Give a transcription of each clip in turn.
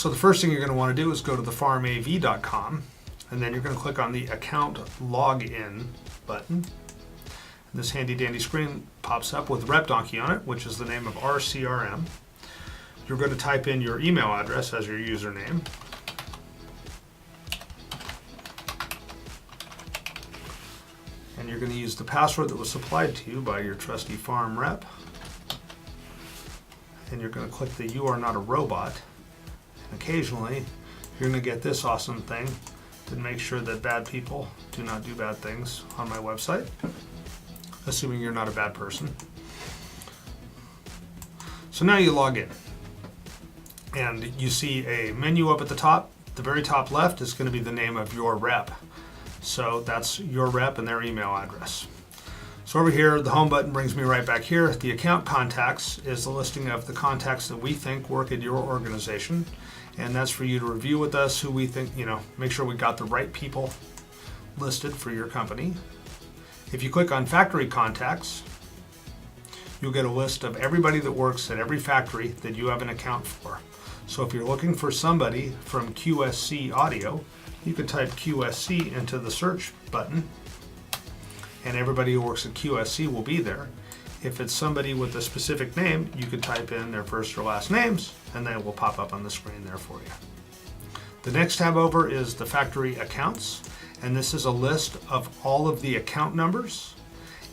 So the first thing you're going to want to do is go to thefarmav.com, and then you're going to click on the Account Login button. This handy dandy screen pops up with RepDonkey on it, which is the name of our CRM. You're going to type in your email address as your username. And you're going to use the password that was supplied to you by your trusty farm rep. And you're going to click the "You are not a robot." And occasionally, you're going to get this awesome thing to make sure that bad people do not do bad things on my website, assuming you're not a bad person. So now you log in, and you see a menu up at the top. The very top left is going to be the name of your rep. So that's your rep and their email address. So over here, the home button brings me right back here. The account contacts is the listing of the contacts that we think work at your organization. And that's for you to review with us who we think, make sure we got the right people listed for your company. If you click on factory contacts, you'll get a list of everybody that works at every factory that you have an account for. So if you're looking for somebody from QSC Audio, you can type QSC into the search button, and everybody who works at QSC will be there. If it's somebody with a specific name, you can type in their first or last names, and then it will pop up on the screen there for you. The next tab over is the factory accounts, and this is a list of all of the account numbers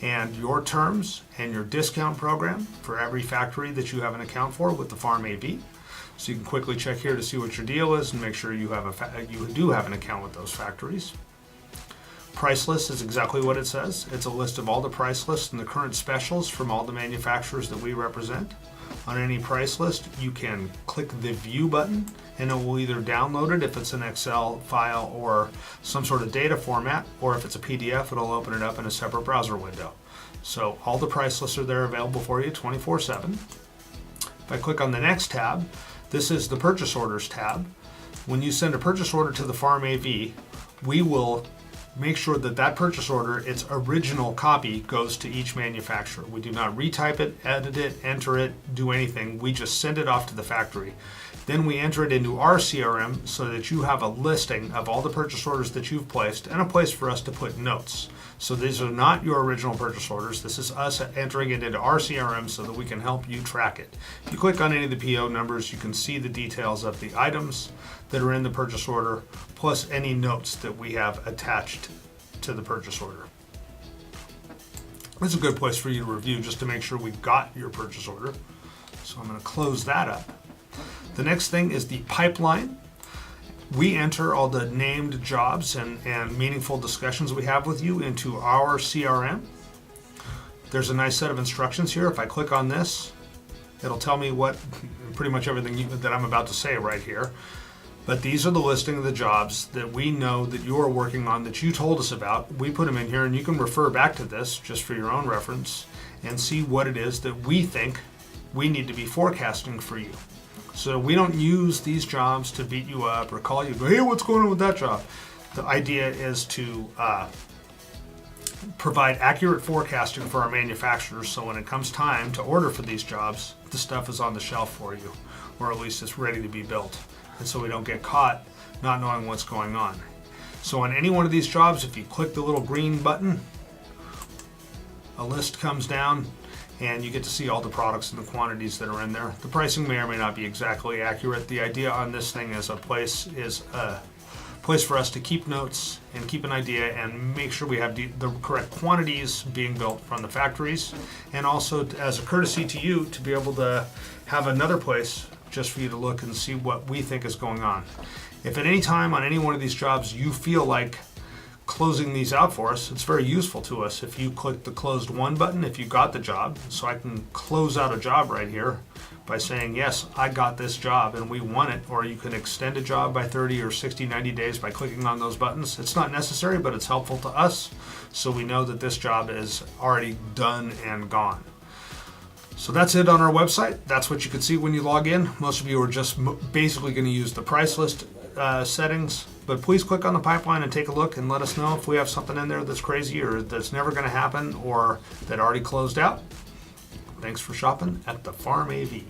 and your terms and your discount program for every factory that you have an account for with the Farm AV. So you can quickly check here to see what your deal is and make sure you do have an account with those factories. Price list is exactly what it says. It's a list of all the price lists and the current specials from all the manufacturers that we represent. On any price list, you can click the View button, and it will either download it if it's an Excel file or some sort of data format, or if it's a PDF, it'll open it up in a separate browser window. So all the price lists are there available for you 24/7. If I click on the next tab, this is the Purchase Orders tab. When you send a purchase order to the Farm AV, we will make sure that that purchase order, its original copy, goes to each manufacturer. We do not retype it, edit it, enter it, do anything. We just send it off to the factory. Then we enter it into our CRM so that you have a listing of all the purchase orders that you've placed and a place for us to put notes. So these are not your original purchase orders. This is us entering it into our CRM so that we can help you track it. If you click on any of the PO numbers, you can see the details of the items that are in the purchase order, plus any notes that we have attached to the purchase order. This is a good place for you to review just to make sure we got your purchase order. So I'm going to close that up. The next thing is the pipeline. We enter all the named jobs and meaningful discussions we have with you into our CRM. There's a nice set of instructions here. If I click on this, it'll tell me pretty much everything that I'm about to say right here. But these are the listing of the jobs that we know that you're working on that you told us about. We put them in here, and you can refer back to this just for your own reference and see what it is that we think we need to be forecasting for you. So we don't use these jobs to beat you up or call you, hey, what's going on with that job? The idea is to provide accurate forecasting for our manufacturers, so when it comes time to order for these jobs, the stuff is on the shelf for you, or at least it's ready to be built. And so we don't get caught not knowing what's going on. So on any one of these jobs, if you click the little green button, a list comes down and you get to see all the products and the quantities that are in there. The pricing may or may not be exactly accurate. The idea on this thing is a place for us to keep notes and keep an idea and make sure we have the correct quantities being built from the factories, and also as a courtesy to you to be able to have another place just for you to look and see what we think is going on. If at any time on any one of these jobs you feel like closing these out for us, it's very useful to us if you click the closed one button if you got the job. So I can close out a job right here by saying, yes, I got this job and we want it, or you can extend a job by 30 or 60, 90 days by clicking on those buttons. It's not necessary, but it's helpful to us so we know that this job is already done and gone. So that's it on our website. That's what you can see when you log in. Most of you are just basically going to use the price list settings, but please click on the pipeline and take a look and let us know if we have something in there that's crazy or that's never going to happen or that already closed out. Thanks for shopping at the Farm AV.